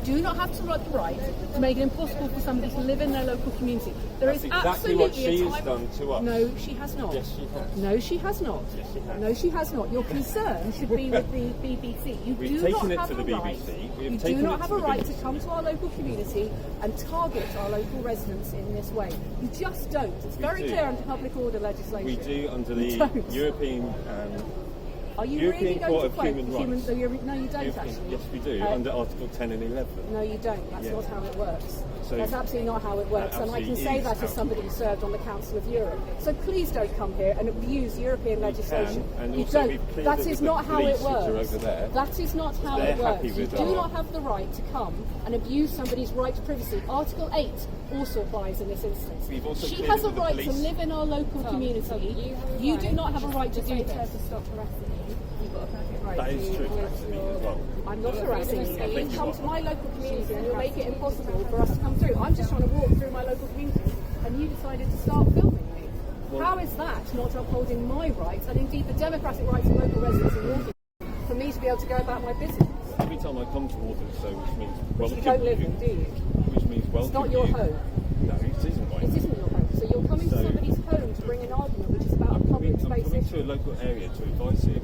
do not have to the right to make it impossible for somebody to live in their local community. That's exactly what she has done to us. No, she has not. Yes, she has. No, she has not. Yes, she has. No, she has not. Your concern should be with the BBC. We've taken it to the BBC. You do not have a right to come to our local community and target our local residents in this way. You just don't. It's very clear under public order legislation. We do under the European. Are you European really going Court to of quote Human Rights. No, you don't actually. Yes, we do, under Article 10 and 11. No, you don't. That's not how it works. So that's absolutely not how it works. And I can say that as somebody who served on the Council of Europe. So please don't come here and abuse European legislation. You don't. That is not how it works. That is not how it works. You do not have the right to come and abuse somebody's right to privacy. Article 8 also applies in this instance. She has a right to live in our local community. You do not have a right to do this. That is true, actually, as well. I'm not harassing you. You come to my local community and you'll make it impossible for us to come through. I'm just trying to walk through my local community and you decided to start filming me. How is that not upholding my rights and indeed the democratic rights of local residents in Walthamstow for me to be able to go about my business? Every time I come to Walthamstow, which means welcome you don't live in, do you? Which means welcome. It's not your home. No, it isn't my home. It isn't your home. So you're coming to somebody's home to bring an argument which is about a public space issue. I'm coming to a local area to advise the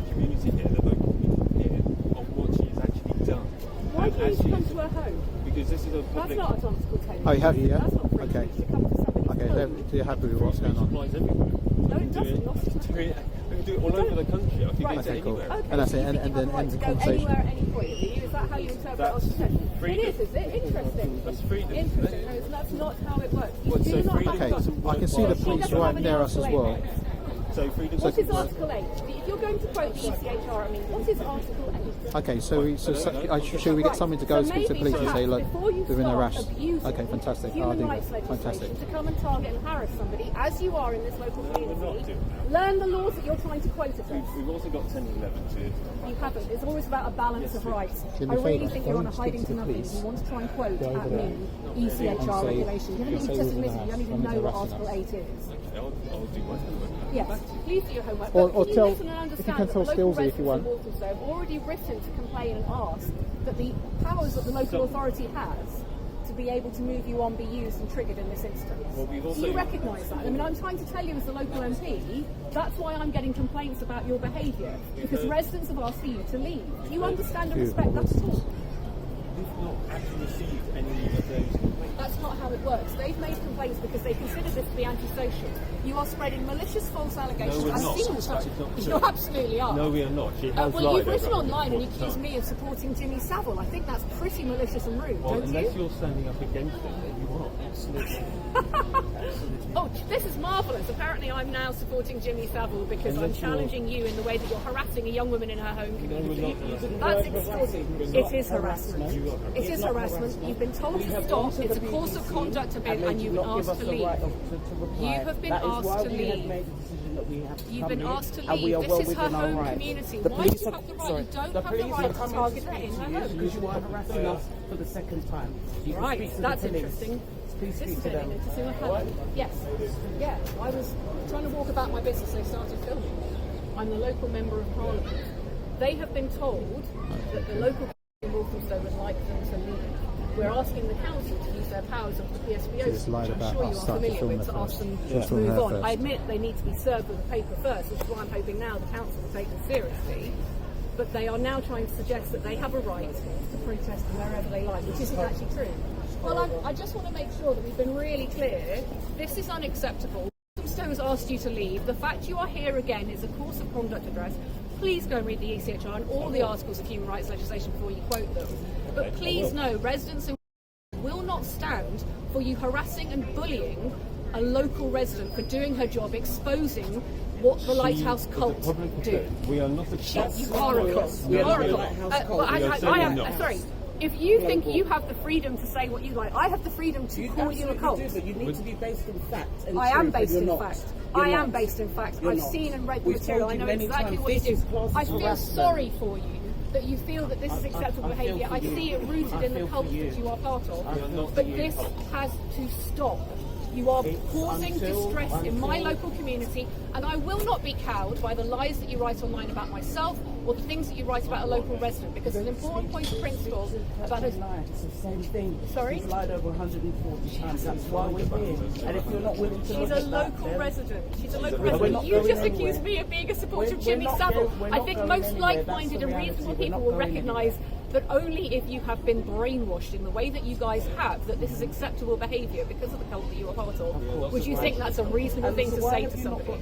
community here, the local people here, of what she has actually done. Why do you need to come to her home? Because this is a public... That's not a Article 10. Oh, you have, yeah? That's not okay. To come to somebody's home. So you're happy with what's going on? Applies everywhere. No, it doesn't. We can do it all over the country. I can go to anywhere. Okay. And that's it. And then end the conversation. Anywhere, at any point. Is that how you interpret Article 10? Freedom. It is it? Interesting. That's freedom. Interesting. No, that's not how it works. Okay, I can see the police right near us as well. So freedom. What is Article 8? If you're going to quote the ECHR, I mean, what is Article 8? Okay, should we get something to go speak to the police and say, look, we've been harassed? Okay, fantastic. Human rights legislation to come and target and harass somebody, as you are in this local community. Learn the laws that you're trying to quote at us. We've also got 10 and 11 too. You haven't. It's always about a balance of rights. I really think you're on a hiding to nothing. You want to try and quote at me ECHR regulation. You've just admitted you don't even know what Article 8 is. I'll do my homework. Yes, please do your homework. Or can tell, you listen and understand if you can tell that the local Stillsy if you want. residents of Walthamstow have already written to complain and ask that the powers that the local authority has to be able to move you on be used and triggered in this instance. Well, do you recognise that? I mean, I'm trying to tell you as the local MP, that's why I'm getting complaints about your behaviour, because residents have asked for you to leave. Do you understand and respect that at all? We've not actually received any of those complaints. That's not how it works. They've made complaints because they consider this to be antisocial. You are spreading malicious false allegations. No, we're I've not. seen them. You absolutely are. No, we are not. She has well, lied you've written over online and accused me of supporting Jimmy Savile. I think that's pretty malicious and rude, well, don't you? unless you're standing up against it, then you are. Absolutely. Oh, this is marvellous. Apparently I'm now supporting Jimmy Savile because I'm challenging you in the way that you're harassing a young woman in her home community. That's extraordinary. It is harassment. It is harassment. You've been told to stop. It's a course of conduct to bid and you've been asked to leave. You have been asked to leave. You've been asked to leave. This is her home community. Why do you have the right? You don't have the right to target her in her home. Because you are harassing us for the second time. Right, that's interesting. This is getting interesting. Yes. Yeah, I was trying to walk about my business, they started filming. I'm the local member of Parliament. They have been told that the local in Walthamstow would like them to leave. We're asking the council to use their powers of the PSBO, which I'm sure you are familiar with, to ask them to move on. I admit they need to be served with a paper first, which is why I'm hoping now the council will take them seriously. But they are now trying to suggest that they have a right to protest wherever they like, which isn't actually true. Well, I just want to make sure that we've been really clear. This is unacceptable. Walthamstow has asked you to leave. The fact you are here again is a course of conduct address. Please go and read the ECHR and all the articles of human rights legislation before you quote them. But please know, residents will not stand for you harassing and bullying a local resident for doing her job, exposing what the Lighthouse cult do. We are not a cult. You are a cult. You are a cult. Sorry. If you think you have the freedom to say what you like, I have the freedom to call you a cult. But you need to be based in fact. I am based in fact. I am based in fact. I've seen and read the material. I know exactly what you do. I feel sorry for you that you feel that this is acceptable behaviour. I see it rooted in the cult that you are part of. But this has to stop. You are causing distress in my local community, and I will not be cowed by the lies that you write online about myself or the things that you write about a local resident, because an important point of principle about It's the same thing. Sorry? She's lied over 140 times. That's why we're here. And if you're not willing to she's look a at that, local then resident. She's a local we're resident. not You going just anywhere. accused me of being a supporter of We're Jimmy not Savile. going- we're I not think going most anywhere. like-minded That's the and reality. reasonable We're people not will going recognise that only if you have been brainwashed in the way that you guys have, that this is acceptable behaviour because of the cult that you are part of, would you think that's a reasonable thing to say to somebody?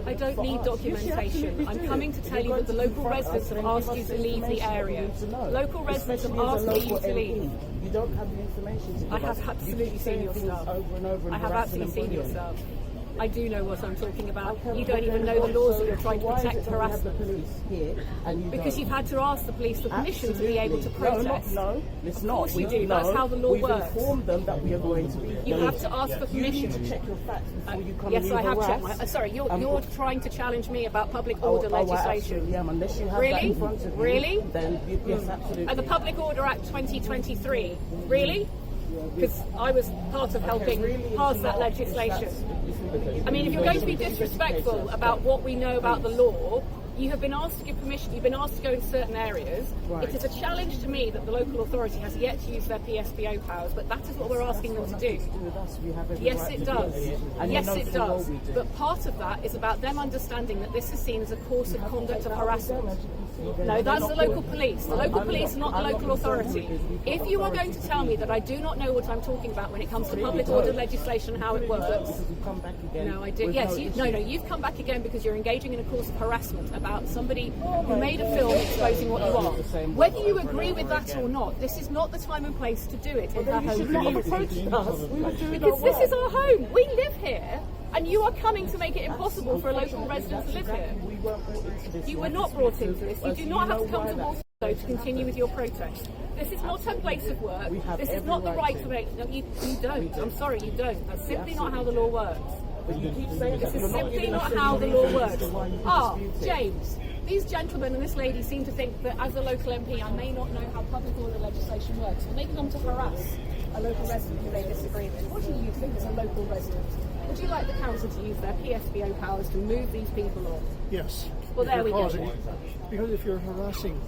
I don't need documentation. I'm coming to tell you that the local residents have asked you to leave the area. Local residents have asked you to leave. You don't have the information to give I have us. absolutely You keep seen saying your things stuff. over and over and I have harassing absolutely and seen your bullying. stuff. I do know what I'm talking about. Okay, You don't but even then know the laws that you're also, trying to why is protect it that we have harassment. the police here and you Because don't? you've had to ask the police for permission to be able to protest. No, it's Of not. course you We do. That's how the law We've works. informed them that we are going to be. You have to ask for You need permission. to check your facts before you come Yes, and I have checked. harass. Sorry, you're trying to challenge me about public order I legislation. absolutely am. Unless you have that Really? in front of you, Really? then yes, absolutely. And the Public Order Act 2023, really? Because I was part of helping pass that legislation. I mean, if you're going to be disrespectful about what we know about the law, you have been asked to give permission, you've been asked to go in certain areas. Right. It is a challenge to me that the local authority has yet to use their PSBO powers, but that is what we're asking them to do. Yes, it does. Yes, it does. But part of that is about them understanding that this is seen as a course of conduct of harassment. No, that's the local police. The local police, not the local authority. If you are going to tell me that I do not know what I'm talking about when it comes to public order legislation and how it works, no, I do. Yes, you've come back again because you're engaging in a course of harassment about somebody who made a film exposing what you are. Whether you agree with that or not, this is not the time and place to do it in her home community. Because this is our home. We live here. And you are coming to make it impossible for a local resident to live here. You were not brought into this. You do not have to come to Waterloo to continue with your protest. This is not her place of work. This is not the right to make. No, you don't. I'm sorry, you don't. That's simply not how the law works. This is simply not how the law works. James, these gentlemen and this lady seem to think that as a local MP I may not know how public order legislation works. When they come to harass a local resident who they disagree with, what do you think as a local resident? Would you like the council to use their PSBO powers to move these people on? Yes. Well, there we go. Because if you're harassing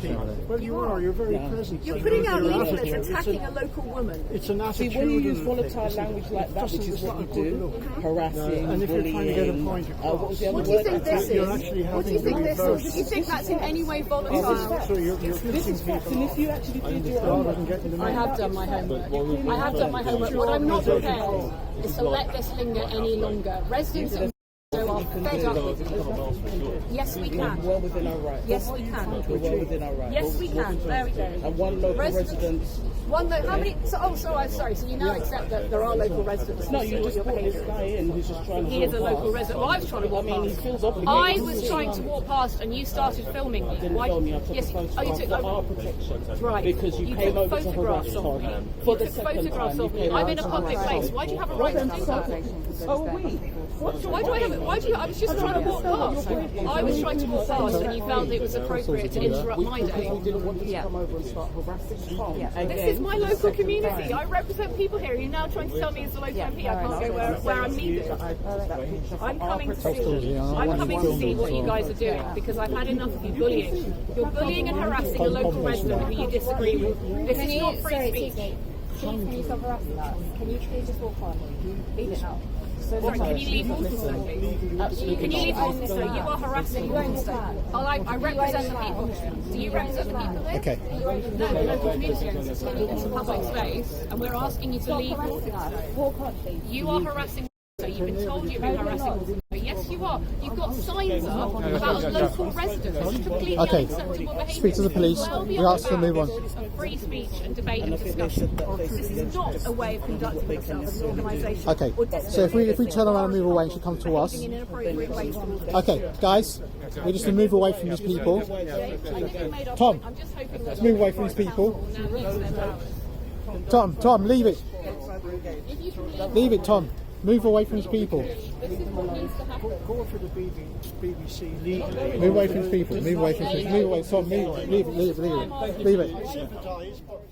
people, well, you are. You're very present. You're putting out leaflets attacking a local woman. It's an attitude. See, when you use volatile language like that, which is what you do, harassing, and if you're trying to get a point across, what was the other What do you word? think this you're is? actually What do you having think the this reverse. is? Do you think that's in any way volatile? So you're This is facts, and if you actually did your rather own than getting the I have done my homework. I have done my homework. What I'm not prepared is to let this linger any longer. Residents of are fed up with it. Yes, we can. well within our rights. Yes, we can. We're well within our rights. Yes, we can. There we go. And one local resident. One that, how many? So, I'm sorry. So you now accept that there are local residents. No, who you see what just your brought this behaviour guy is. in who's just trying to He is a walk local past. resident. Well, I was trying to walk I mean, he past. feels obligated. I was trying to walk past, and you started filming me. Didn't Why? film me, I took Yes. a photograph Oh, you took. for our protection. Right. Because you came took over to photographs harass of me. her. You For the took second photographs time, of you me. came I'm over in a to public harass place. her. Why do you have a right to do that? So are we. Why do I have it? Why do you? I was just trying to walk past. I was trying to walk past, and you felt it was appropriate to interrupt my day. We didn't want you to come over and start harassing Tom. This is my local community. I represent people here. You're now trying to tell me as a local MP I can't go where I'm needed. I'm coming to see. I'm coming to see what you guys are doing because I've had enough of you bullying. You're bullying and harassing a local resident who you disagree with. This is not free speech. Can you stop harassing us? Can you please just walk on? Leave it now. Sorry, can you leave Walthamstow, please? Can you leave Walthamstow? You are harassing Walthamstow. I represent the people. Do you represent the people there? Okay. No, the local community owns this. It's a public space, and we're asking you to leave Walthamstow. Walk on, please. You are harassing Walthamstow. You've been told you've been harassing Walthamstow. Yes, you are. You've got signs up about a local resident. That's completely Okay. unacceptable behaviour. Speak to the police. Well We beyond ask them to move on. boundaries of free speech and debate and discussion. This is not a way of conducting yourself as an organisation. Okay. So if we turn around and move away and she comes to us. Behaving in inappropriate ways towards us. Okay, guys, we just move away from these people. Tom, let's move away from these people. Tom, leave it. Leave it, Tom. Move away from these people. This is what needs to happen. Call for the BBC legally. Move away from these people. Move away from these people. Move away. Tom, leave it. Leave it. Sympathise, but